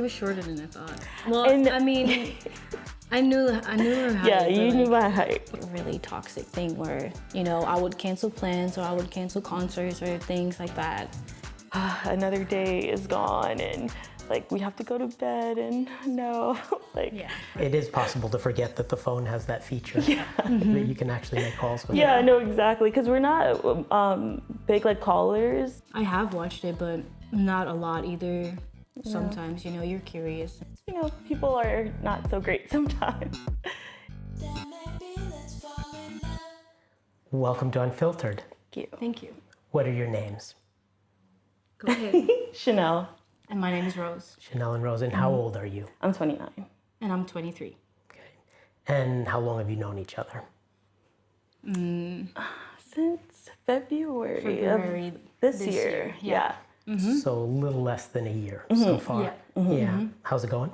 She was shorter than I thought. Well, And- I mean, I knew her height. Yeah, you but, knew like, my height. a really toxic thing where, you know, I would cancel plans or I would cancel concerts or things like that. Another day is gone and like we have to go to bed and no, like Yeah. It is possible to forget that the phone has that feature that you can actually make calls with. yeah, I know exactly because we're not big like callers. I have watched it, but not a lot either. Sometimes, you know, you're curious. You know, people are not so great sometimes. Welcome to Unfiltered. Thank you. Thank you. What are your names? Go ahead. Chanel. And my name is Rose. Chanel and Rose. And how old are you? I'm 29. And I'm 23. Okay. And how long have you known each other? Since February, February of this year. Yeah. So a little less than a year so far. Yeah. Yeah. How's it going?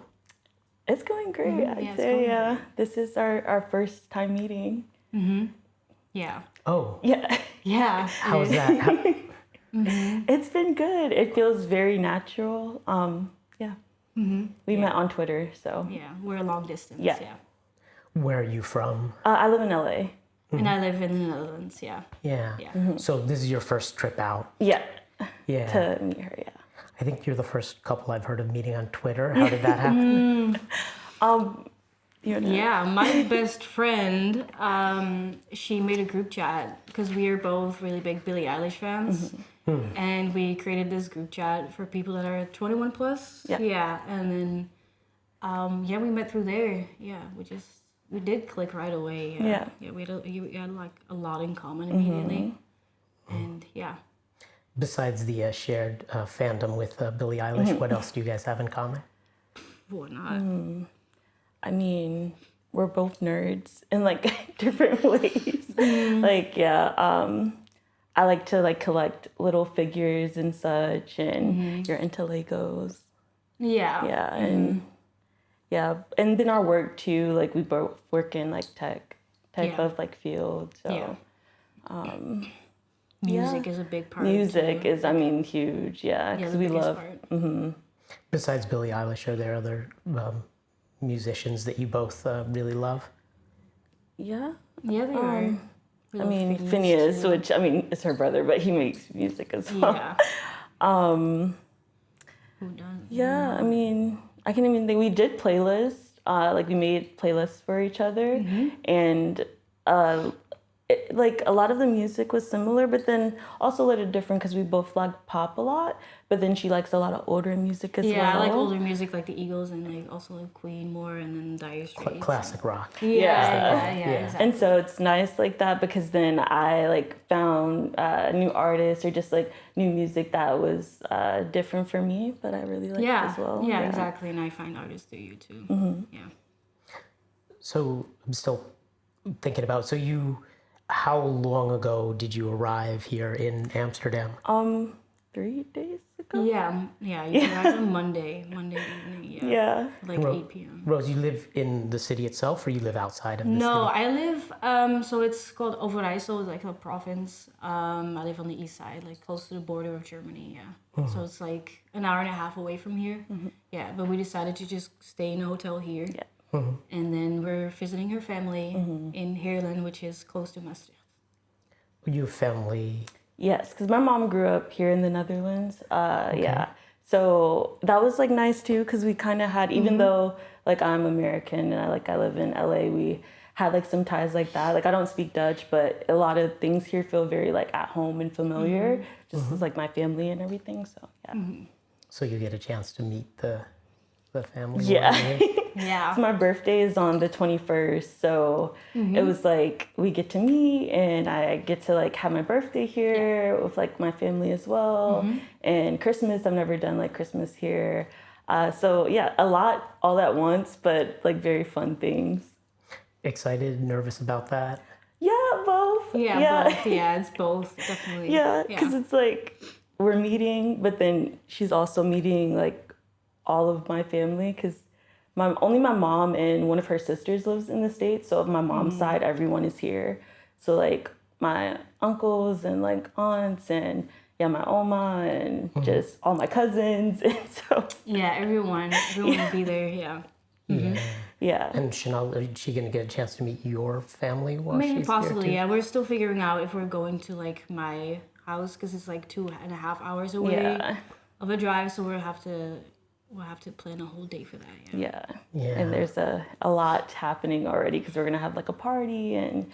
It's going great, Yeah, I'd it's say. going Yeah. This is our first time meeting. Yeah. Oh, Yeah. Yeah. how is that? It's been good. It feels very natural. Yeah. We met on Twitter, so. Yeah. We're a long distance. Yeah. Yeah. Where are you from? I live in LA. And I live in the Netherlands. Yeah. Yeah. Yeah. So this is your first trip out? Yeah. Yeah. To meet her, yeah. I think you're the first couple I've heard of meeting on Twitter. How did that happen? You know. Yeah, my best friend, she made a group chat because we are both really big Billie Eilish fans. And we created this group chat for people that are 21 plus. Yeah. Yeah. And then, yeah, we met through there. Yeah. We did click right away. Yeah. Yeah. We had like a lot in common immediately. And yeah. Besides the shared fandom with Billie Eilish, what else do you guys have in common? Why not? I mean, we're both nerds in like different ways. Like, yeah, I like to like collect little figures and such, and you're into Legos. Yeah. Yeah, and and then our work too. Like we both work in like tech type Yeah. of like field. So Music is a big part. music too. is, I mean, huge. Yeah, Yeah, because the we biggest love. part. Besides Billie Eilish, are there other musicians that you both really love? Yeah. Yeah, they are. We I love mean, Phineas, too. which I mean, is her brother, but he makes music as well. Yeah. Who doesn't? Yeah, I mean, I can even think we did playlists. Like we made playlists for each other, and like a lot of the music was similar, but then also a little different because we both like pop a lot. But then she likes a lot of older music as well. Yeah, I like older music like the Eagles and like also like Queen more and then Dire Straits. Classic rock. Yeah, Yeah. exactly. And so it's nice like that because then I like found new artists or just like new music that was different for me, but I really liked as well. Yeah, exactly. And I find artists through you too. Yeah. So I'm still thinking about, how long ago did you arrive here in Amsterdam? 3 days ago. Yeah, you arrived on Monday evening. Yeah. Like 8 p.m. Rose, you live in the city itself or you live outside of the No, city? I live, so it's called Overijssel, it's like a province. I live on the east side, like close to the border of Germany, yeah. So it's like an hour and a half away from here. Yeah, but we decided to just stay in a hotel here. Yeah. And then we're visiting her family in Heerlen, which is close to Maastricht. You have family? Yes, because my mom grew up here in the Netherlands. Yeah. So that was like nice too, because we kind of had, even though like I'm American and I live in LA, we had like some ties like that. Like I don't speak Dutch, but a lot of things here feel very like at home and familiar, just as like my family and everything. So yeah. So you get a chance to meet the family? Yeah. while you're here? Yeah. So my birthday is on the 21st, so it was like we get to meet and I get to like have my birthday here with like my family as well. And Christmas, I've never done like Christmas here. So yeah, a lot all at once, but like very fun things. Excited, nervous about that? Yeah, both. Yeah, both. Yeah, it's both, definitely. Yeah, because it's like we're meeting, but then she's also meeting like all of my family because only my mom and one of her sisters lives in the States. So of my mom's side, everyone is here. So like my uncles and like aunts and yeah, my oma and just all my cousins. And so, Yeah, everyone will be there. Yeah. Yeah. yeah. And Chanel, is she going to get a chance to meet your family while Maybe she's possibly, here yeah. We're still figuring out if we're going to like my house because it's like 2.5 hours away Yeah. of a drive, so we'll have to plan a whole day for that. Yeah. Yeah. Yeah. And there's a lot happening already because we're going to have like a party and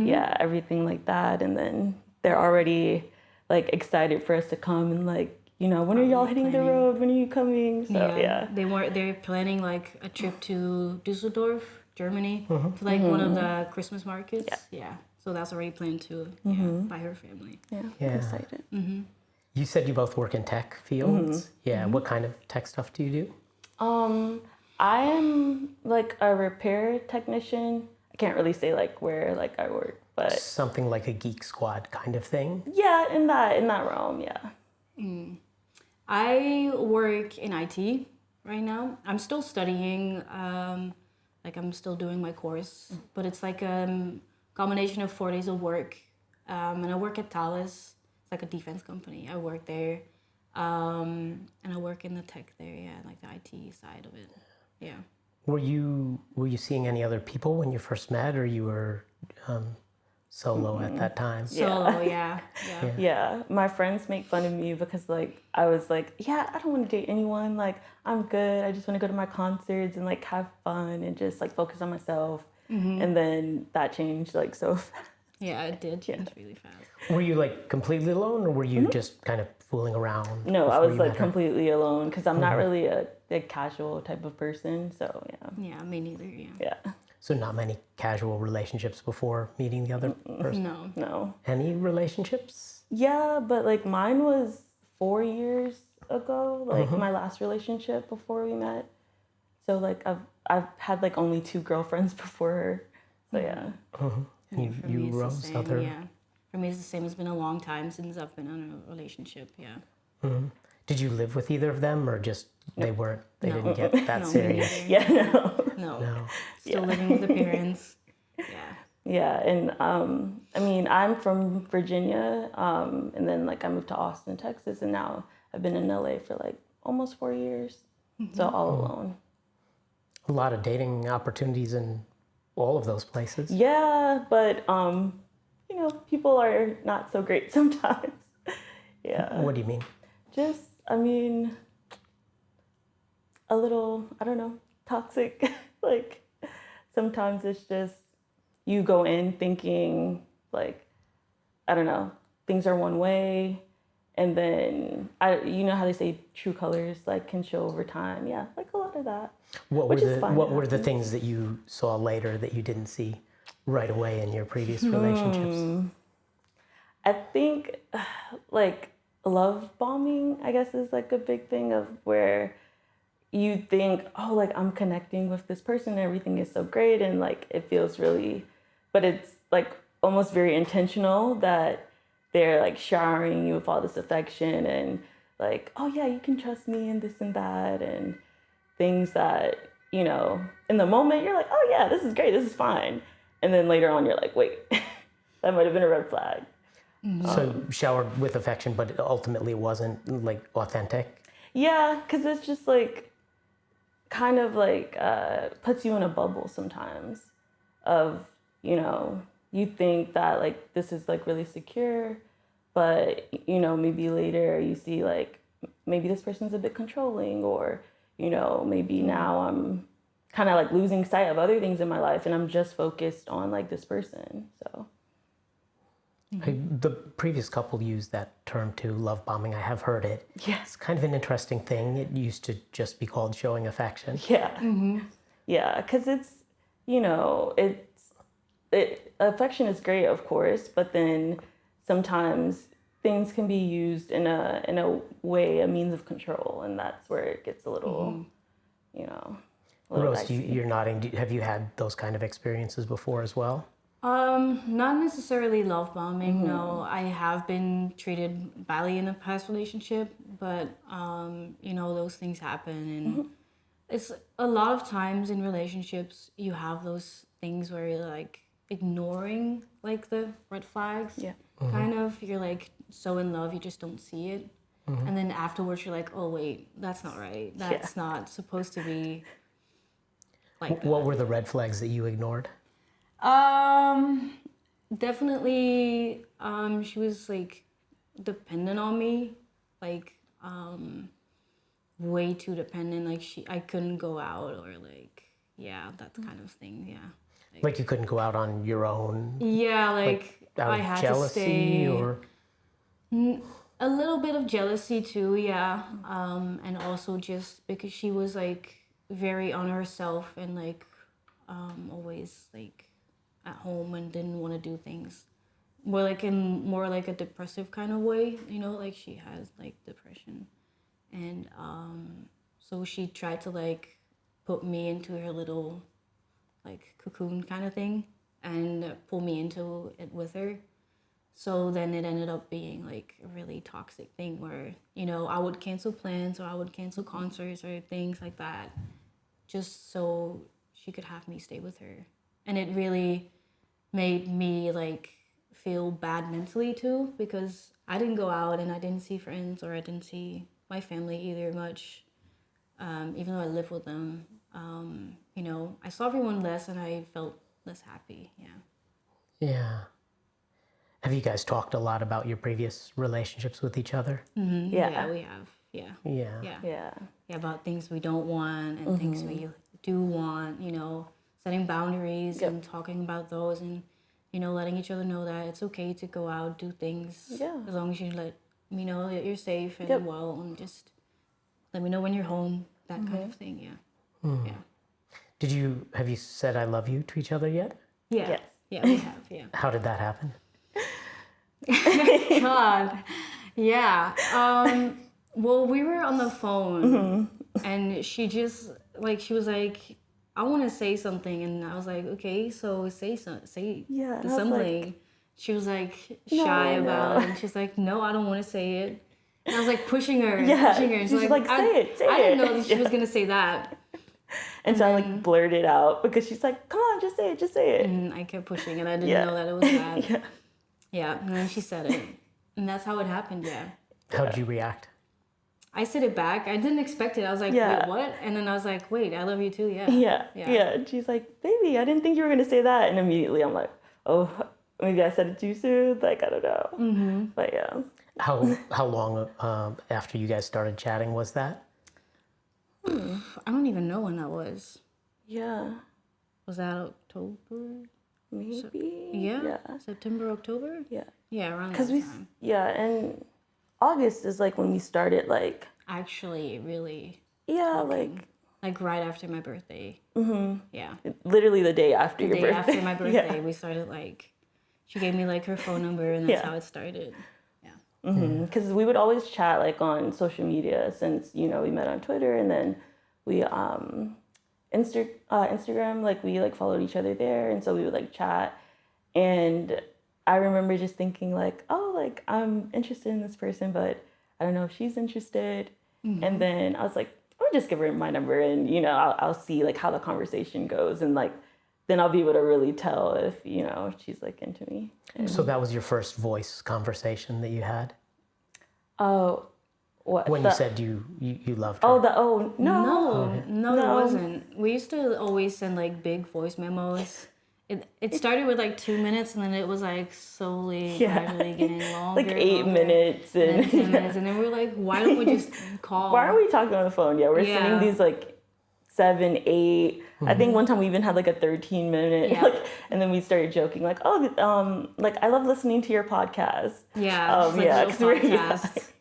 yeah, everything like that. And then they're already like excited for us to come and like, you know, when are y'all hitting the road? When are you coming? So yeah. They're planning like a trip to Düsseldorf, Germany, to like one of the Christmas markets. Yeah. So that's already planned too. Yeah, by her family. Yeah. Yeah. I'm excited. You said you both work in tech fields. Yeah. What kind of tech stuff do you do? I am like a repair technician. I can't really say like where like I work, but Something like a Geek Squad kind of thing. yeah, in that realm, yeah. I work in IT right now. I'm still studying. Like I'm still doing my course, but it's like a combination of 4 days of work. And I work at Thales. It's like a defense company. I work there, and I work in the tech there. Yeah, like the IT side of it. Yeah. Were you seeing any other people when you first met, or you were solo at that time? Solo. Yeah. Yeah, my friends make fun of me because like I was like, yeah, I don't want to date anyone. Like I'm good. I just want to go to my concerts and like have fun and just like focus on myself. And then that changed like so fast. Yeah, it did change really fast. Were you like completely alone, or were you just kind of fooling around? No, I before was you like met her? completely alone because I'm not really a casual type of person. So yeah, Yeah, me neither. Yeah. yeah, So not many casual relationships before meeting the other person. No. no, Any relationships? yeah, but like mine was 4 years ago. Like my last relationship before we met. So like I've had like only 2 girlfriends before her. So yeah. You, For you me, it's the rose same, other. Yeah. For me, it's the same. It's been a long time since I've been in a relationship. Yeah. Did you live with either of them, or just they weren't? They No. didn't get that No, me serious. neither. Yeah, no. No. No. Still living with the parents. Yeah. Yeah, and I mean, I'm from Virginia, and then like I moved to Austin, Texas, and now I've been in LA for like almost 4 years, so all alone. A lot of dating opportunities in all of those places. Yeah, but you know, people are not so great sometimes. Yeah, What do you mean? just I mean, a little, I don't know, toxic. Like sometimes it's just you go in thinking like, I don't know, things are one way, and then you know how they say true colors like can show over time. Yeah, like a lot of that. What Which were is the fine, what it were the happens. things that you saw later that you didn't see right away in your previous relationships? I think like love bombing, I guess, is like a big thing of where you think, oh, like I'm connecting with this person and everything is so great and like it feels really, but it's like almost very intentional that they're like showering you with all this affection and like, oh yeah, you can trust me and this and that and things that, you know, in the moment you're like, oh yeah, this is great, this is fine. And then later on you're like, wait, that might have been a red flag. So showered with affection, but ultimately it wasn't like authentic. Yeah, because it's just like kind of like puts you in a bubble sometimes of, you know, you think that like this is like really secure, but you know, maybe later you see like maybe this person's a bit controlling or, you know, maybe now I'm kind of like losing sight of other things in my life and I'm just focused on like this person. So The previous couple used that term too, love bombing. I have heard it. yeah. It's kind of an interesting thing. It used to just be called showing affection. Yeah. Yeah, because it's, you know, affection is great, of course, but then sometimes things can be used in a way, a means of control, and that's where it gets a little, you know, a little Rose, dicey. you're nodding. Have you had those kind of experiences before as well? Not necessarily love bombing. No, I have been treated badly in a past relationship, but you know, those things happen, and it's a lot of times in relationships you have those things where you're like ignoring like the red flags. Yeah. Kind of. You're like so in love, you just don't see it. And then afterwards, you're like, oh, wait, that's not right. That's not supposed to be like that. What were the red flags that you ignored? Definitely, she was like dependent on me, like way too dependent. Like I couldn't go out or like, that kind of thing. Yeah. Like you couldn't go out on your own? Yeah, like Out I of had jealousy to stay. or? A little bit of jealousy too, yeah. And also just because she was like very on herself and like always like at home and didn't want to do things. More like a depressive kind of way, like she has like depression. And so she tried to like put me into her little like cocoon kind of thing and pull me into it with her. So then it ended up being like a really toxic thing where, I would cancel plans or I would cancel concerts or things like that just so she could have me stay with her. And it really made me like feel bad mentally too, because I didn't go out and I didn't see friends or I didn't see my family either much, even though I lived with them. I saw everyone less and I felt less happy, Yeah. Have you guys talked a lot about your previous relationships with each other? Mm-hmm. Yeah. Yeah, we have. Yeah. Yeah. Yeah, about things we don't want and things we do want, setting boundaries and talking about those and, letting each other know that it's okay to go out, do things. Yeah. As long as you let me know that you're safe and well, and just let me know when you're home, that kind of thing, yeah. Have you said I love you to each other yet? Yeah. Yes. Yeah, we have, yeah. How did that happen? God. Yeah. Well, we were on the phone and she just like she was like, I want to say something, and I was like, okay, so say something. Yeah, and I was like, she was like shy about it, and she's like, no, I don't want to say it. And I was like pushing her, pushing her. And she's like, say it. I didn't know that she was gonna say that. And so I like blurted out because she's like, come on, just say it. And I kept pushing, and I didn't know that it was that. Yeah. Yeah, and then she said it, and that's how it happened. Yeah. How did you react? I said it back. I didn't expect it. I was like, wait, what? And then I was like, wait, I love you too. Yeah. Yeah. And she's like, baby, I didn't think you were going to say that. And immediately I'm like, oh, maybe I said it too soon. Like, I don't know. But yeah. How long after you guys started chatting was that? I don't even know when that was. Yeah. Was that October? Maybe. Yeah. September, October? Yeah. Yeah, around that Because time. and August is like when we started like. Actually, really. Yeah, like right after my birthday. Yeah. Literally the day after your The day birthday. after my birthday, we started like, she gave me like her phone number, and that's how it started. Yeah. Because we would always chat like on social media since, we met on Twitter, and then we Instagram, like we like followed each other there, and so we would like chat. And I remember just thinking like, oh, like I'm interested in this person, but I don't know if she's interested. And then I was like, I'll just give her my number, and I'll see like how the conversation goes, and like then I'll be able to really tell if she's like into me. So that was your first voice conversation that you had? Oh, what? When you said you loved her? No. No, it wasn't. We used to always send like big voice memos. It started with like 2 minutes, and then it was like slowly gradually getting longer. Like 8 minutes and then 10 minutes, and then we're like, why don't we just call? Why are we talking on the phone? Yeah, we're sending these like 7, 8. I think one time we even had like a 13-minute, and then we started joking like, oh, like I love listening to your podcast. Yeah, because we're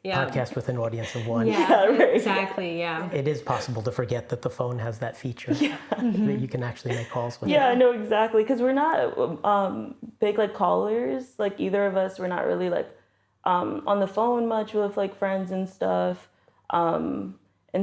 Podcast with an audience of one. Yeah, right. Exactly. Yeah. It is possible to forget that the phone has that feature that you can actually make calls with. Yeah, I know exactly, because we're not big like callers. Like either of us, we're not really like on the phone much with like friends and stuff. And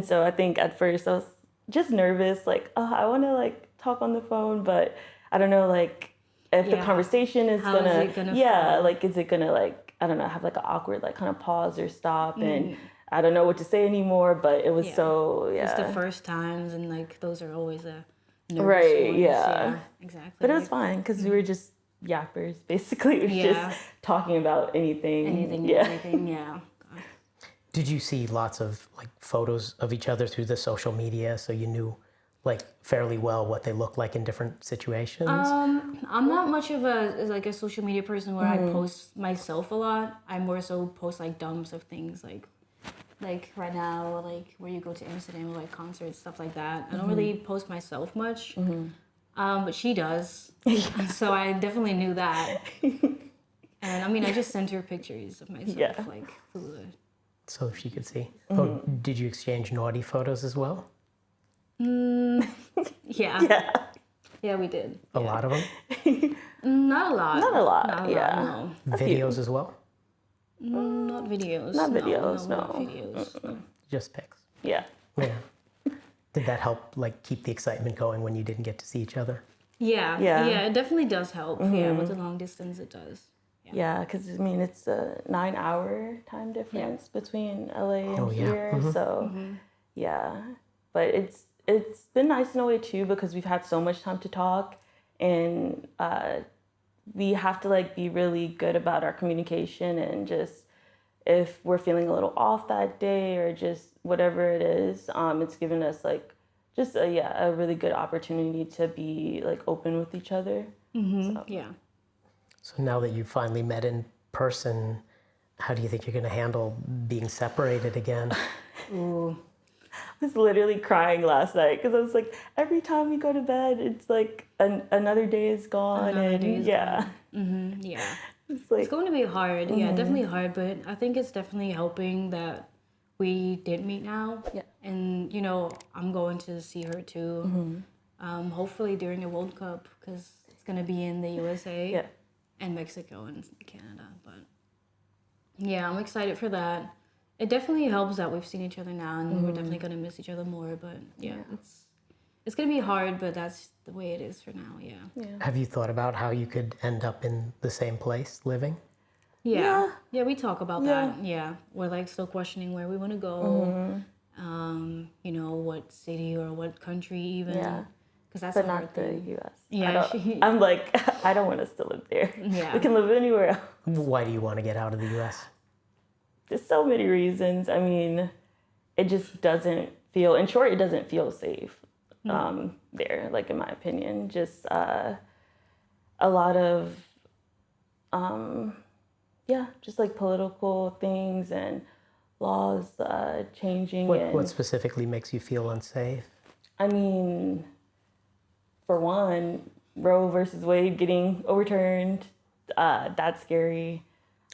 so I think at first I was just nervous, like, oh, I want to like talk on the phone, but I don't know, like if the conversation is How is it gonna flow? like is it gonna like, I don't know, have like an awkward like kind of pause or stop, and I don't know what to say anymore. But it was It's the first times, and like those are always the nervous ones. Yeah, exactly. But it was fine because we were just yappers, basically. It was just talking about anything. Anything, everything, yeah. Did you see lots of like photos of each other through the social media, so you knew like fairly well what they looked like in different situations? I'm not much of a social media person where I post myself a lot. I more so post like dumps of things like right now, like where you go to Amsterdam or like concerts, stuff like that. I don't really post myself much, but she does. So I definitely knew that. And I mean, I just sent her pictures of myself, like through the... So she could see. Oh, did you exchange naughty photos as well? Yeah. Yeah, we did. A lot of them? Not a lot. Not a lot, No. Videos as well? Not videos. Not videos, no. Not videos. No. Just pics. Yeah. Yeah. Did that help like keep the excitement going when you didn't get to see each other? Yeah, it definitely does help. Yeah, with the long distance, it does. Yeah, because I mean, it's a 9-hour time difference between LA and here. So, yeah. But it's been nice in a way too, because we've had so much time to talk, and we have to like be really good about our communication, and just if we're feeling a little off that day or just whatever it is, it's given us like just a really good opportunity to be like open with each other. So. Yeah. So now that you've finally met in person, how do you think you're going to handle being separated again? Ooh. I was literally crying last night because I was like, every time we go to bed, it's like another day is gone. Another day is yeah. gone. Yeah. It's going to be hard. Yeah, definitely hard. But I think it's definitely helping that we did meet now. Yeah. And, I'm going to see her too. Hopefully during the World Cup, because it's going to be in the USA and Mexico and Canada. But yeah, I'm excited for that. It definitely helps that we've seen each other now, and we're definitely going to miss each other more. But yeah, it's going to be hard, but that's the way it is for now. Yeah. Have you thought about how you could end up in the same place living? Yeah, we talk about that. Yeah, we're like still questioning where we want to go. What city or what country even. Yeah. Because that's but a hard not the thing. U.S. Yeah, I'm like, I don't want us to live there. Yeah. We can live anywhere else. Why do you want to get out of the U.S.? There's so many reasons. I mean, it just doesn't feel, in short, it doesn't feel safe there, like in my opinion. Just a lot of, just like political things and laws changing. What specifically makes you feel unsafe? I mean, for one, Roe versus Wade getting overturned, that's scary.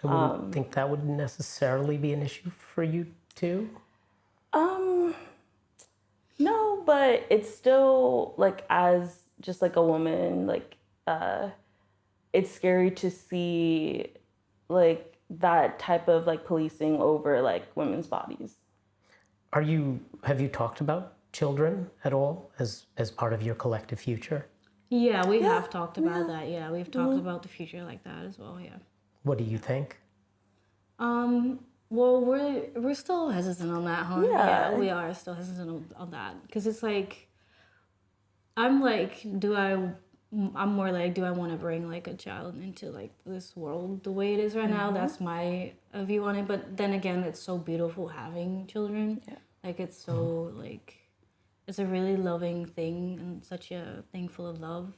I wouldn't think that would necessarily be an issue for you too. No, but it's still like, as just like a woman, like it's scary to see like that type of like policing over like women's bodies. Have you talked about children at all as part of your collective future? Yeah, we have talked about that. Yeah, we've talked about the future like that as well. Yeah. What do you think? Well, we're still hesitant on that, huh? Yeah. We are still hesitant on that, because it's like, I'm like, do I want to bring like a child into like this world the way it is right now? That's my view on it. But then again, it's so beautiful having children. Yeah. Like it's so like, it's a really loving thing and such a thing full of love.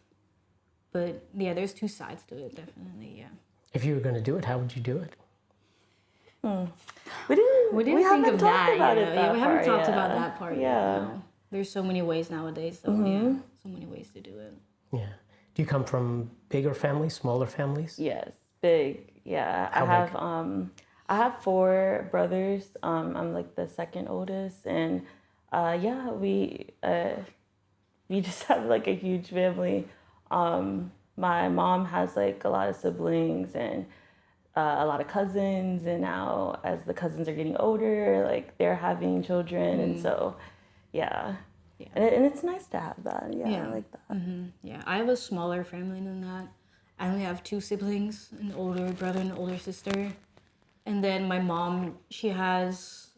But yeah, there's two sides to it, definitely. Yeah. If you were going to do it, how would you do it? We didn't think of that. We haven't talked about that part yet. Yeah. No. There's so many ways nowadays, though. Yeah, so many ways to do it. Yeah. Do you come from bigger families, smaller families? Yes, big. Yeah, How big? I have 4 brothers. I'm like the second oldest, and we just have like a huge family. My mom has like a lot of siblings and a lot of cousins, and now as the cousins are getting older, like they're having children, and so and it's nice to have that. I like that. Yeah, I have a smaller family than that. I only have 2 siblings, an older brother and an older sister, and then my mom, she has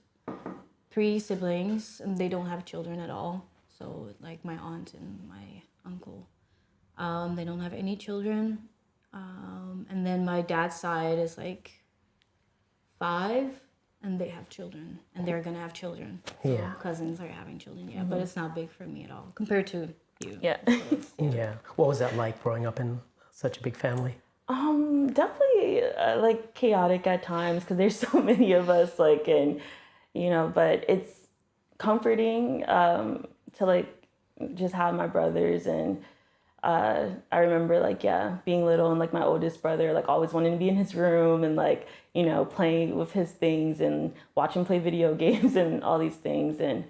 3 siblings, and they don't have children at all. So like my aunt and my uncle, they don't have any children. And then my dad's side is like 5, and they have children, and they're gonna have children. So Yeah. cousins are having children, yeah. But it's not big for me at all compared to you. Yeah. So it's- Yeah. What was that like growing up in such a big family? Definitely like chaotic at times because there's so many of us, like, and but it's comforting to like just have my brothers. And I remember like being little and like my oldest brother like always wanting to be in his room and like playing with his things and watch him play video games and all these things. And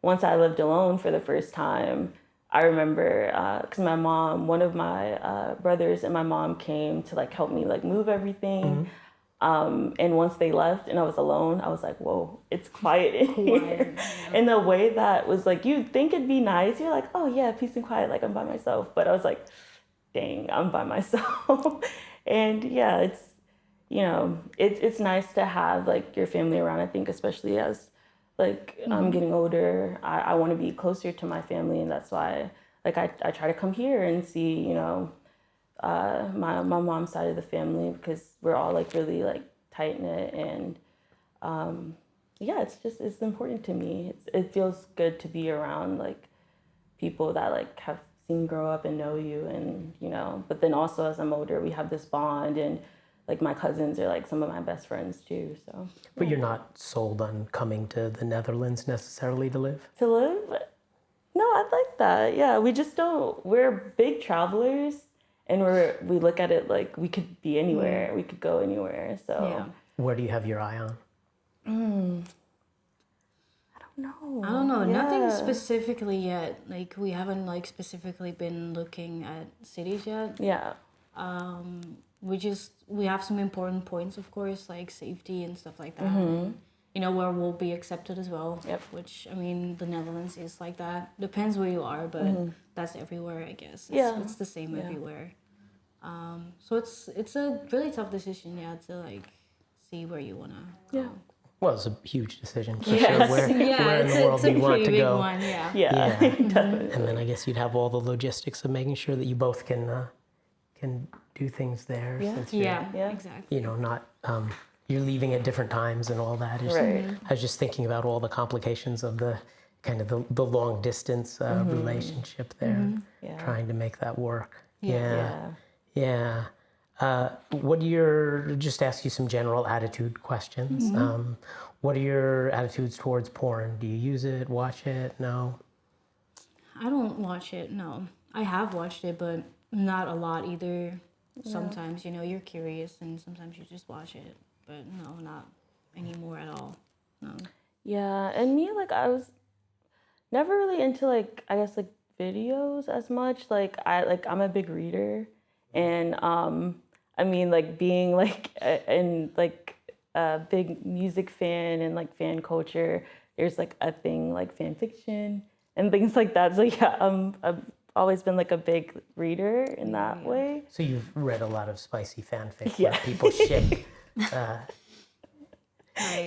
once I lived alone for the first time, I remember because my mom, one of my brothers and my mom came to like help me like move everything. And once they left and I was alone, I was like, whoa, it's quiet in here. In a way that was like, you'd think it'd be nice. You're like, oh yeah, peace and quiet, like I'm by myself. But I was like, dang, I'm by myself. And yeah, it's nice to have like your family around. I think especially as like I'm getting older, I want to be closer to my family, and that's why like I try to come here and see my mom's side of the family because we're all like really like tight knit. And it's important to me. It feels good to be around like people that like have seen grow up and know you. And but then also as I'm older, we have this bond, and like my cousins are like some of my best friends too. So But you're not sold on coming to the Netherlands necessarily to live? to live, no, I'd like that. Yeah, we just don't. We're big travelers, and we look at it like we could be anywhere. We could go anywhere. So Yeah. Where do you have your eye on? no, I don't know, nothing Yeah. specifically yet. Like we haven't like specifically been looking at cities yet. Yeah, We have some important points, of course, like safety and stuff like that. Where we'll be accepted as well. Yep. Which I mean, the Netherlands is like that. Depends where you are, but that's everywhere, I guess. It's the same everywhere. So it's a really tough decision, to like see where you wanna go. Yeah. Well, it's a huge decision for Yes. sure. Where in the world it's do a you want pretty to big go? one, yeah. yeah, definitely. And then I guess you'd have all the logistics of making sure that you both can do things there. Yeah. Since you're, Yeah. Exactly. not you're leaving at different times and all that. Right. I was just thinking about all the complications of the kind of the long distance relationship there, Yeah. trying to make that work. Yeah. Yeah. What are just ask you some general attitude questions. What are your attitudes towards porn? Do you use it, watch it? No? I don't watch it, no. I have watched it, but not a lot either. Sometimes, you're curious and sometimes you just watch it. But no, not anymore at all. No. Yeah, and me, like, I was never really into, like, I guess, like, videos as much. I'm a big reader. And, I mean, like, being, like, a big music fan and, like, fan culture, there's, like, a thing, like, fan fiction and things like that. So, yeah, I've always been, like, a big reader in that way. So you've read a lot of spicy fanfic where people ship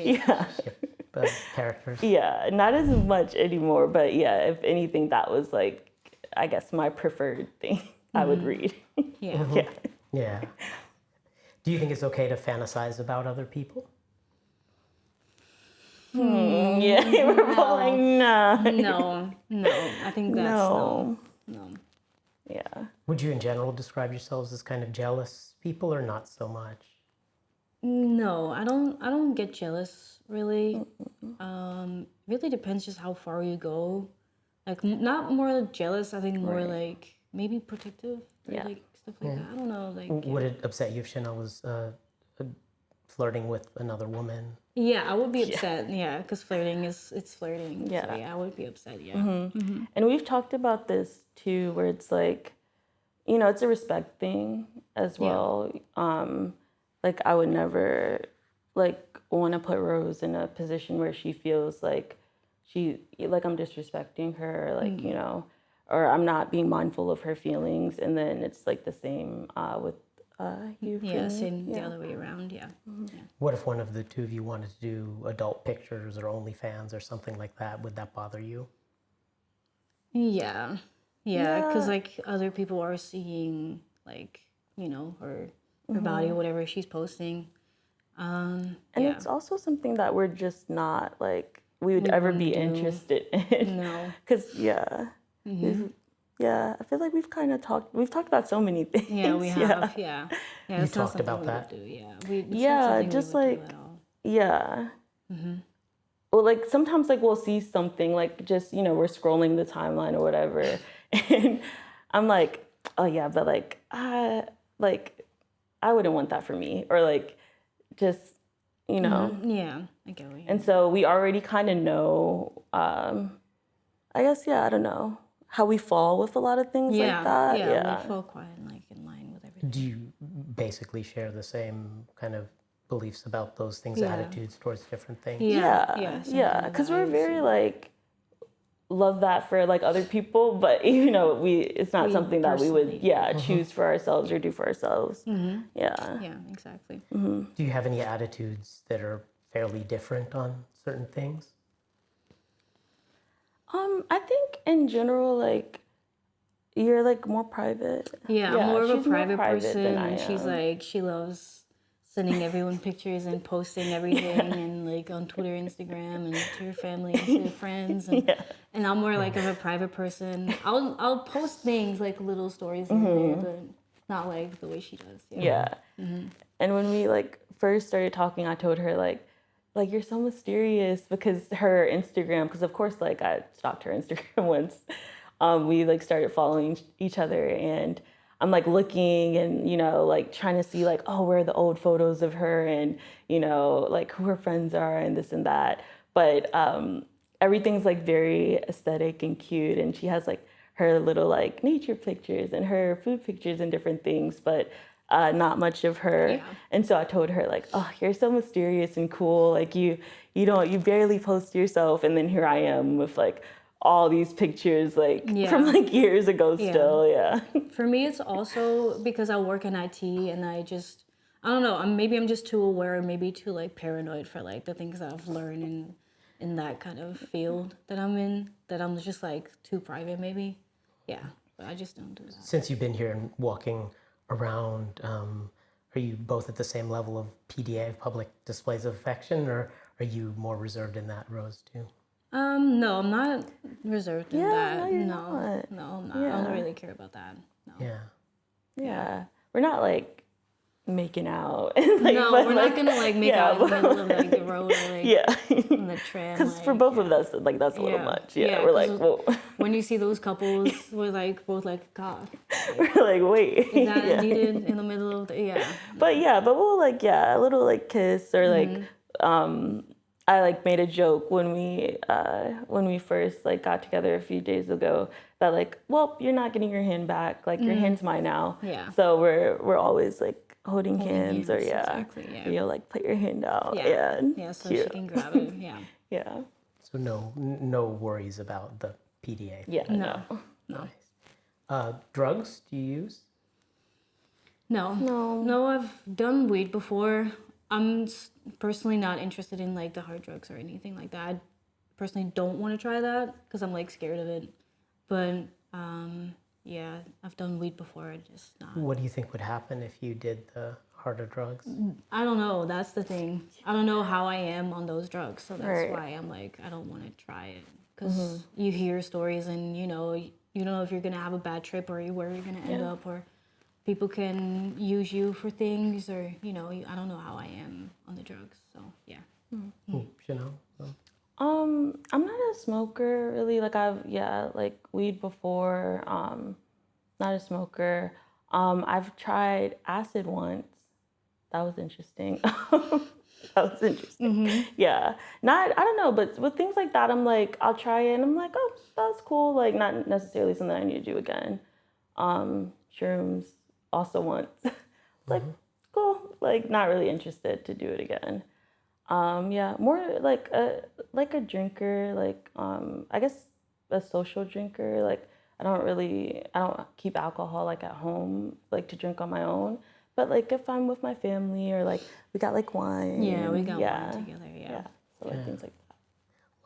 Yeah. characters. Yeah, not as much anymore, but yeah, if anything, that was like, I guess my preferred thing I would read. Yeah. Yeah. Yeah. Do you think it's okay to fantasize about other people? Yeah, we're both like, nah. No. I think that's no. Yeah. Would you in general describe yourselves as kind of jealous people or not so much? No, I don't get jealous really. Really depends just how far you go. Like not more jealous, I think more like maybe protective or Yeah. like stuff like that. I don't know, like Would it upset you if Chanel was flirting with another woman? yeah, I would be upset. Yeah, because flirting it's flirting. Yeah. So yeah, I would be upset. Yeah. And we've talked about this too, where it's like, it's a respect thing as well. Like I would never like want to put Rose in a position where she feels like I'm disrespecting her, like, or I'm not being mindful of her feelings. And then it's like the same with you. Yeah, same the other way around. Yeah. Yeah. What if one of the two of you wanted to do adult pictures or OnlyFans or something like that? Would that bother you? Yeah, because like other people are seeing like her body or whatever she's posting. And it's also something that we're just not like we would ever be interested in. No. Because I feel like we've talked about so many things. Yeah, we have. Yeah. You talked about that. Just like Well, like sometimes like we'll see something like just we're scrolling the timeline or whatever, and I'm like, oh yeah, but like I wouldn't want that for me, or like just Yeah, I get what you mean. And so we already kind of know, I guess, I don't know, how we fall with a lot of things like that. Yeah, we fall quite in line with everything. Do you basically share the same kind of beliefs about those things, attitudes towards different things? Yeah, because we're very like, love that for like other people, but it's not something that we would choose for ourselves or do for ourselves. Yeah, exactly. Do you have any attitudes that are fairly different on certain things? I think in general, like you're like more private. Yeah, I'm more of a private person, than I and she's am. like, she loves sending everyone pictures and posting everything and like on Twitter, Instagram, and to her family and to her friends, and I'm more like of a private person. I'll post things like little stories here and there, but not like the way she does. And when we like first started talking, I told her like you're so mysterious, because her Instagram, because of course like I stalked her Instagram once. We like started following each other, and I'm like looking and like trying to see like, oh, where are the old photos of her, and like who her friends are and this and that. But everything's like very aesthetic and cute, and she has like her little like nature pictures and her food pictures and different things, but not much of her. And so I told her like, oh, you're so mysterious and cool, like you barely post yourself, and then here I am with like all these pictures like from like years ago still. For me, it's also because I work in IT, and I don't know, maybe I'm just too aware, maybe too like paranoid for like the things that I've learned in that kind of field that I'm in, that I'm just like too private maybe. Yeah, but I just don't do that. Since you've been here and walking around, are you both at the same level of PDA, public displays of affection, or are you more reserved in that, Rose, too? No, I'm not reserved in that. No, you're No, I'm not. I don't really care about that. No. Yeah. We're not like making out. Like, no, we're not gonna like make out in the middle of like the road or like in the tram. Because for both of us, like that's a little much. We're like, whoa. When you see those couples, we're like both like, God. Like, we're like, wait. Is that needed in the middle of the But we'll like a little like kiss, or like I like made a joke when we first like got together a few days ago that like, well, you're not getting your hand back, like your hand's mine now. Yeah. So we're always like holding hands, or exactly, you'll like put your hand out. So she can grab it. Yeah. So no worries about the PDA. No. Drugs, do you use? No, I've done weed before. I'm personally not interested in like the hard drugs or anything like that. I personally don't want to try that because I'm like scared of it. But I've done weed before. Just not. What do you think would happen if you did the harder drugs? I don't know. That's the thing. I don't know how I am on those drugs, so that's why I'm like, I don't want to try it, because you hear stories and you don't know if you're gonna have a bad trip or where you're gonna end up, or people can use you for things, or I don't know how I am on the drugs. So Chanel? I'm not a smoker really. Like I've like weed before. Not a smoker. I've tried acid once. That was interesting. Yeah. I don't know, but with things like that, I'm like, I'll try it and I'm like, oh, that's cool. Like not necessarily something I need to do again. Shrooms also once. It's like, cool. Like not really interested to do it again. More like a drinker, like I guess a social drinker. Like I don't keep alcohol like at home, like to drink on my own. But like if I'm with my family, or like we got like wine. Yeah, we got wine together. Yeah. So like things like that.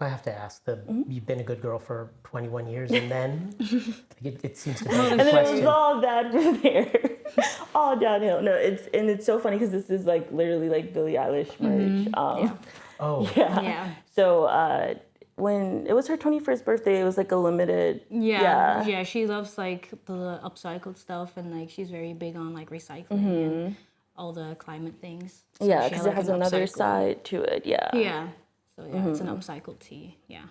I have to ask, you've been a good girl for 21 years, and then it seems to be And a then it was question. all bad from there. All downhill. No, it's so funny because this is like literally like Billie Eilish merch. Oh, Yeah. So when it was her 21st birthday, it was like a limited. Yeah. She loves like the upcycled stuff, and like she's very big on like recycling and all the climate things. So Yeah, she because had, it like, has an another upcycle. side to it. Yeah. Yeah. So yeah, it's an upcycled tee. Yeah.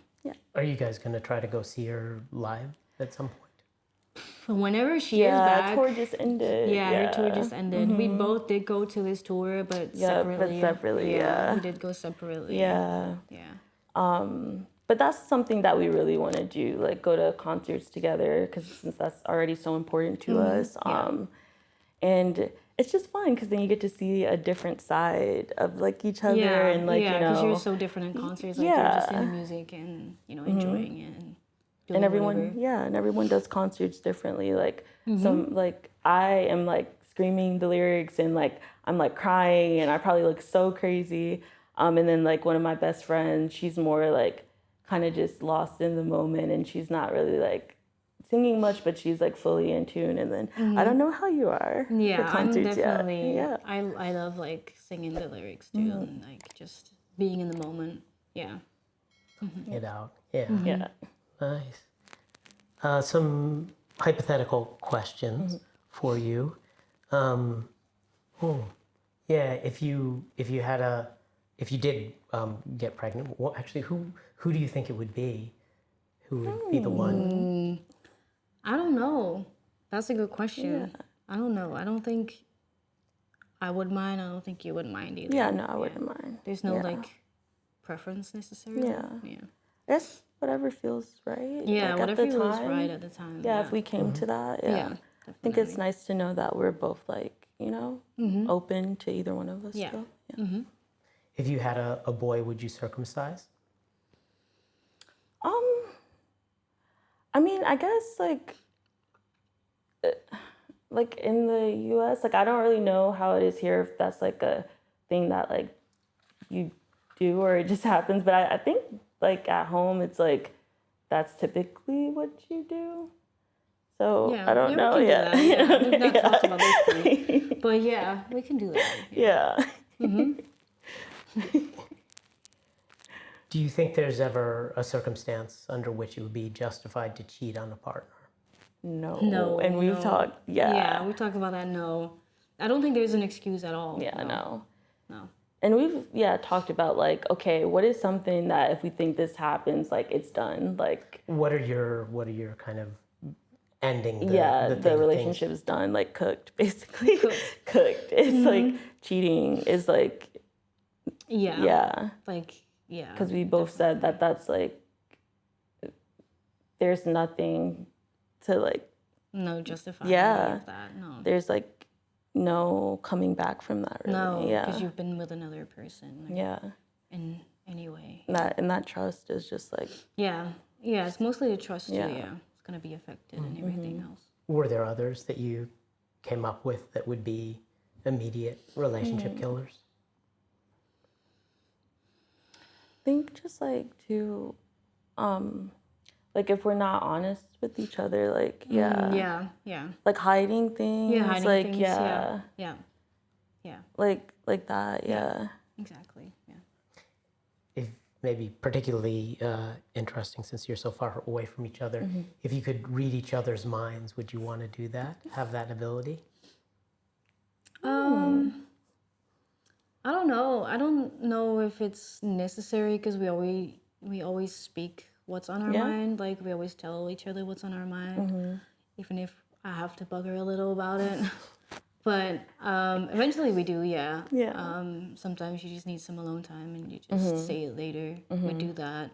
are you guys going to try to go see her live at some point? But whenever she is Yeah, back, tour just ended. yeah, her tour just ended. We both did go to this tour, but Yeah, but separately. separately, yeah. We did go separately. Yeah. Yeah. But that's something that we really want to do, like go to concerts together, because since that's already so important to us. And it's just fun because then you get to see a different side of like each other and like, yeah, you because know. you're so different in concerts. Like you're just in the music and enjoying it and doing And everyone, whatever. and everyone does concerts differently. Like some, like I am like screaming the lyrics and like I'm like crying and I probably look so crazy. And then like one of my best friends, she's more like kind of just lost in the moment and she's not really like singing much, but she's like fully in tune. And then I don't know how you are Yeah, for I'm concerts. definitely. Yeah. I love like singing the lyrics too and like just being in the moment. Yeah. Get out. Yeah. Yeah. Nice. Some hypothetical questions for you. Yeah, if you did get pregnant, well, actually, who do you think it would be? Who would be the one? I don't know. That's a good question. I don't know. I don't think I would mind. I don't think you would mind either. Yeah, no, I wouldn't mind. There's no Yeah. like preference necessarily. Yeah. Yeah. It's whatever feels right. Yeah, like, whatever at the feels time. right at the time. Yeah, if we came to that, Yeah, I think it's nice to know that we're both like, you know, open to either one of us. Yeah. Still. Yeah. If you had a boy, would you circumcise? I mean, I guess like in the U.S., like I don't really know how it is here. If that's like a thing that like you do or it just happens, but I think like at home it's like that's typically what you do. So Yeah, I don't know we can yet. do that. Yeah, we've not talked about those things. But yeah, we can do that. Yeah. Do you think there's ever a circumstance under which it would be justified to cheat on a partner? No. And we've talked. Yeah, we talked about that. No, I don't think there's an excuse at all. Yeah, no. No. And we've talked about like, okay, what is something that if we think this happens, like it's done, like What are your kind of ending? the relationship is done, like cooked, basically. Cooked. It's like cheating is like Yeah. Like yeah. because we both said that that's like there's nothing to like No justifying Yeah. any of that. No. there's like no coming back from that really. No, Yeah. because you've been with another person. Like, Yeah. in any way. And that trust is just like Yeah. Yeah, it's mostly the trust too. Yeah. Yeah. It's gonna be affected and everything else. Were there others that you came up with that would be immediate relationship killers? I think just like to like if we're not honest with each other, like Yeah. Yeah. like hiding things, Yeah. Hiding like things. yeah, Yeah. Yeah. like that, yeah. Exactly. Yeah. If maybe particularly interesting since you're so far away from each other, if you could read each other's minds, would you want to do that? Have that ability? I don't know. I don't know if it's necessary because we always speak what's on our mind. Like we always tell each other what's on our mind, even if I have to bug her a little about it. But eventually we do, yeah. Yeah. Sometimes you just need some alone time and you just say it later. We do that.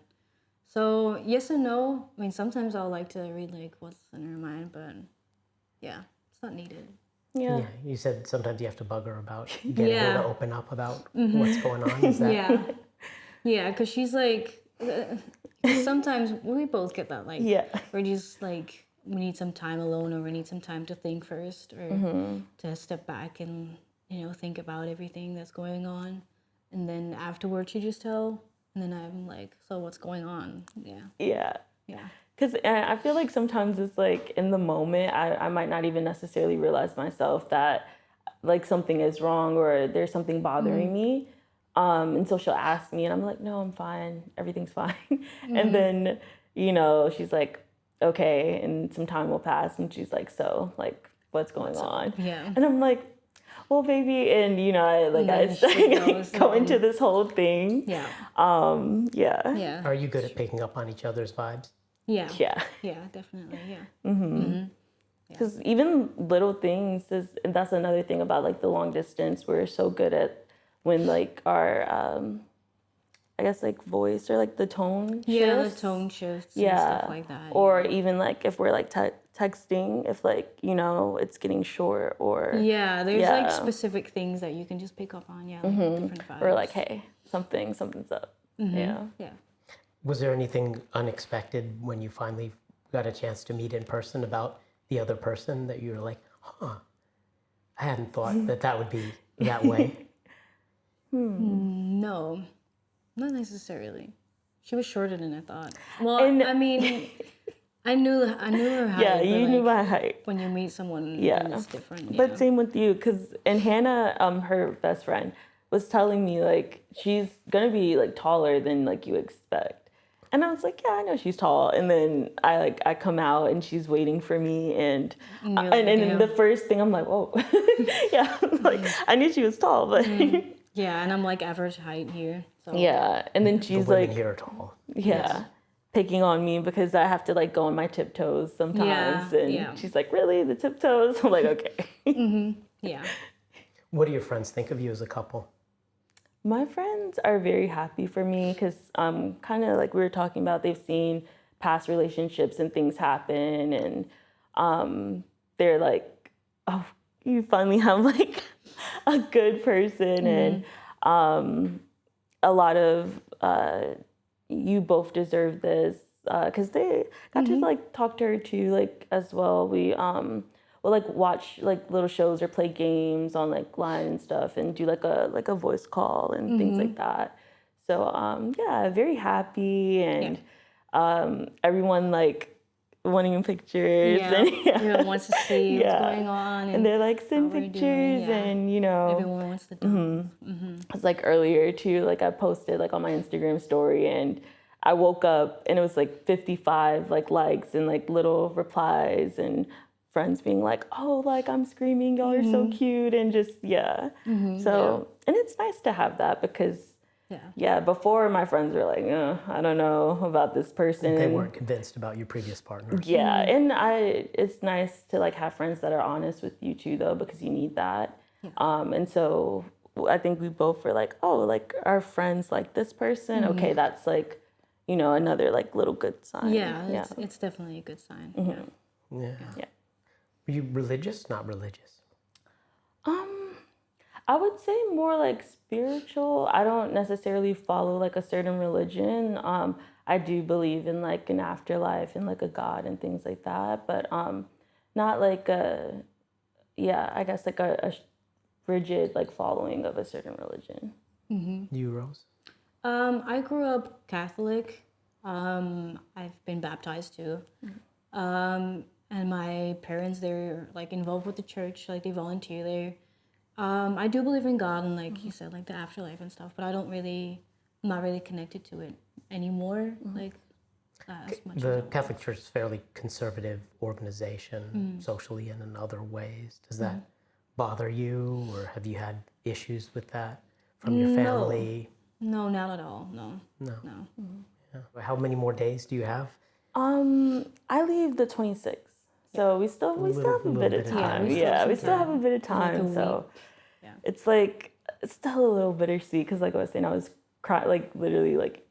So yes and no. I mean, sometimes I'll like to read like what's in her mind, but yeah, it's not needed. Yeah. Yeah, you said sometimes you have to bug her about getting her to open up about what's going on. Is that Yeah, because she's like, sometimes we both get that. Like, we're just like, we need some time alone or we need some time to think first or to step back and, think about everything that's going on. And then afterwards you just tell. And then I'm like, so what's going on? Yeah. Yeah. Yeah. Because I feel like sometimes it's like in the moment, I might not even necessarily realize myself that like something is wrong or there's something bothering me. And so she'll ask me and I'm like, no, I'm fine. Everything's fine. And then, you know, she's like, okay. And some time will pass and she's like, so like, what's going on? Yeah. And I'm like, well, baby. And, you know, I goes go and into this whole thing. Yeah. Yeah. Yeah. Are you good at picking up on each other's vibes? Yeah. Yeah. Yeah, definitely. Yeah. Because even little things and that's another thing about like the long distance. We're so good at when like our, I guess like voice or like the tone Yeah, shifts. the tone shifts Yeah. and stuff like that. Or even like if we're like texting, if like, you know, it's getting short or. Yeah, there's like Yeah. specific things that you can just pick up on. Yeah, like different vibes. Or like, hey, something's up. Yeah. Yeah. Was there anything unexpected when you finally got a chance to meet in person about the other person that you were like, huh, I hadn't thought that would be that way? No, not necessarily. She was shorter than I thought. Well, And- I mean, I knew her height. Yeah, but, you knew like, my height. when you meet someone, Yeah. then it's different. But yeah. same with you, because and Hannah, her best friend, was telling me like she's gonna be like taller than like you expect, and I was like, yeah, I know she's tall. And then I come out and she's waiting for me, and you're like, and damn. the first thing I'm like, whoa, yeah, like I knew she was tall, but Yeah, and I'm like average height here. So yeah, and then The she's women like, here are tall. yeah. Picking on me because I have to like go on my tiptoes sometimes, Yeah, and yeah. she's like, really, the tiptoes? I'm like, okay. Yeah. What do your friends think of you as a couple? My friends are very happy for me because kind of like we were talking about, they've seen past relationships and things happen, and they're like, oh, you finally have like a good person, and a lot of you both deserve this, because they got to like talk to her too, like as well. We'll like watch like little shows or play games on like line and stuff, and do like a voice call and things like that. So yeah, very happy, and everyone like wanting pictures, Yeah. and Everyone wants to see what's Yeah. going on. and they're like send we're pictures, doing, yeah. and you know, Everyone wants to do. it's like earlier too, like I posted like on my Instagram story, and I woke up and it was like 55 like likes and like little replies, and friends being like, oh, like I'm screaming, y'all are so cute, and just so and it's nice to have that because before my friends were like, I don't know about this person. They weren't convinced about your previous partner. Yeah, and it's nice to like have friends that are honest with you too, though, because you need that. And so I think we both were like, oh, like our friends like this person. Okay, that's like, you know, another like little good sign. Yeah, it's definitely a good sign. Yeah. Yeah. Were you religious? Not religious. I would say more like spiritual. I don't necessarily follow like a certain religion. I do believe in like an afterlife and like a God and things like that, but not like I guess like a rigid like following of a certain religion. You, Rose? I grew up Catholic. I've been baptized too. And my parents, they're like involved with the church, like they volunteer there. I do believe in God and like you said, like the afterlife and stuff, but I'm not really connected to it anymore. Like as much The as Catholic Church is a fairly conservative organization, socially and in other ways. Does that bother you, or have you had issues with that from your family? No, not at all. No. Yeah. How many more days do you have? I leave the 26th. So we still have a bit of time. Yeah, We still have a bit of time. So it's like it's still a little bittersweet because, like I was saying, I was crying, like literally, like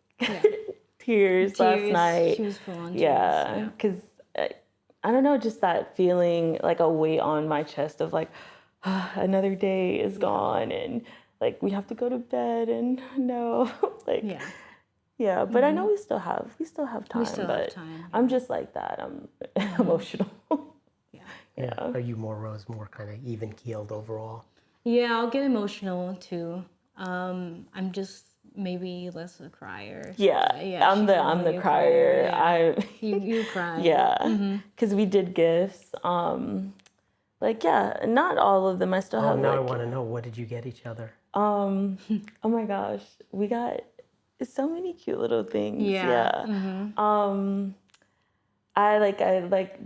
tears last night. She was full on tears. Yeah, because I don't know, just that feeling like a weight on my chest of like another day is gone, and like we have to go to bed, and no, like. Yeah, but I know we still have time. But I'm just like that. I'm emotional. Yeah. Are you more, Rose, more kind of even keeled overall? Yeah, I'll get emotional too. I'm just maybe less a crier. Yeah, I'm she's the definitely a crier. Yeah. You cry. Yeah, because we did gifts. Like not all of them. I still have now I like want to know, what did you get each other? oh my gosh, we got so many cute little things. Yeah. I like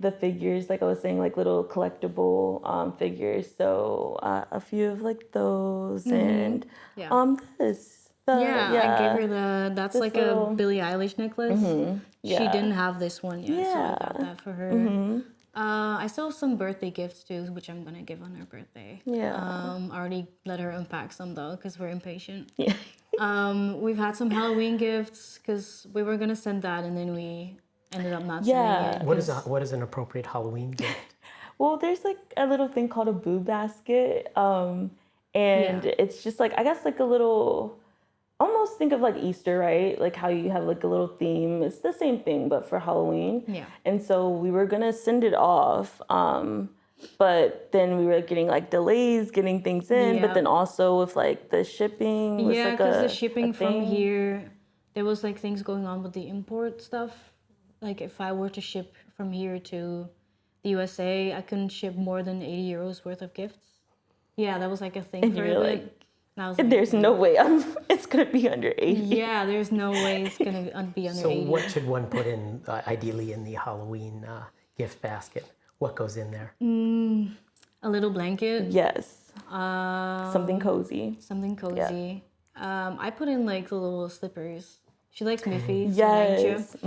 the figures, like I was saying, like little collectible figures. So a few of like those and this. I gave her that's this like little... a Billie Eilish necklace. She didn't have this one yet, so I got that for her. I still have some birthday gifts too, which I'm gonna give on her birthday. I already let her unpack some though, because we're impatient. We've had some Halloween gifts because we were gonna send that, and then we ended up not sending it. What is an appropriate Halloween gift? Well, there's like a little thing called a boo basket, and it's just like, I guess like a little, almost think of like Easter, right? Like how you have like a little theme. It's the same thing, but for Halloween. Yeah. And so we were gonna send it off, but then we were getting like delays getting things in. But then also with like the shipping was like because the shipping from here, there was like things going on with the import stuff. Like if I were to ship from here to the USA, I couldn't ship more than 80 euros worth of gifts. Yeah, that was like a thing for a bit. Like, and I was like, there's no way it's gonna be under 80. Yeah, there's no way it's gonna be under 80. So what should one put in, ideally, in the Halloween gift basket? What goes in there? A little blanket. Yes. Something cozy. Something cozy. Yeah. I put in like the little slippers. She likes Miffy. Yes.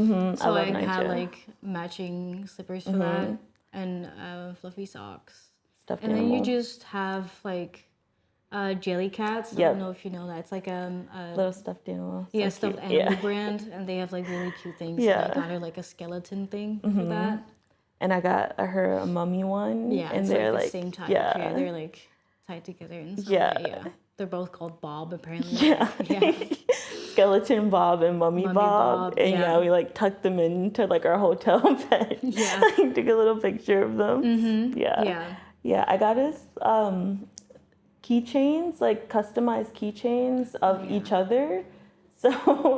So I had like matching slippers for that, and fluffy socks. Stuffed and animal. then you just have like jelly cats. I don't know if you know that. It's like a little stuffed animal. Yeah, stuffed animal brand, and they have like really cute things. Yeah. I got her like a skeleton thing for that. And I got her a mummy one. Yeah, and it's they're like the same type. Yeah, they're like tied together and stuff. Yeah. They're both called Bob, apparently. Yeah. Skeleton Bob and Mummy Bob. And we like tucked them into like our hotel bed. Yeah. Like, took a little picture of them. Yeah, I got us keychains, like customized keychains of each other. So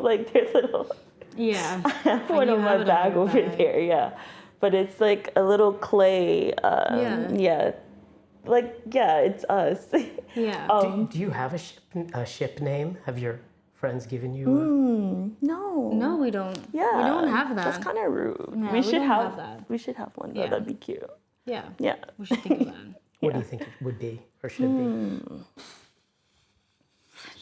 like they're little... Yeah. I have one on my bag over there, But it's like a little clay, it's us. Yeah. Do you have a ship name? Have your friends given you No. No, we don't. Yeah. We don't have that. That's kind of rude. No, we should have that. We should have one though. That'd be cute. Yeah. Yeah. We should think of that. What do you think it would be or should be?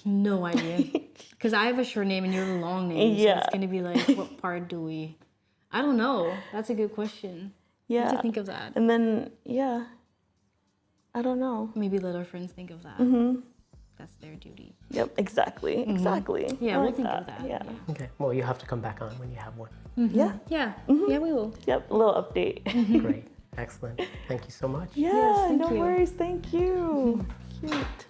No idea. Because I have a short name and you're a long name. So it's going to be like, what part do we... I don't know. That's a good question. Yeah. I have to think of that. And then, I don't know. Maybe let our friends think of that. That's their duty. Yep, exactly. Yeah, we'll think of that. Yeah. Okay. Well, you have to come back on when you have one. Yeah. Yeah. Yeah, we will. Yep, a little update. Great. Excellent. Thank you so much. Yeah, no worries. Thank you. Cute.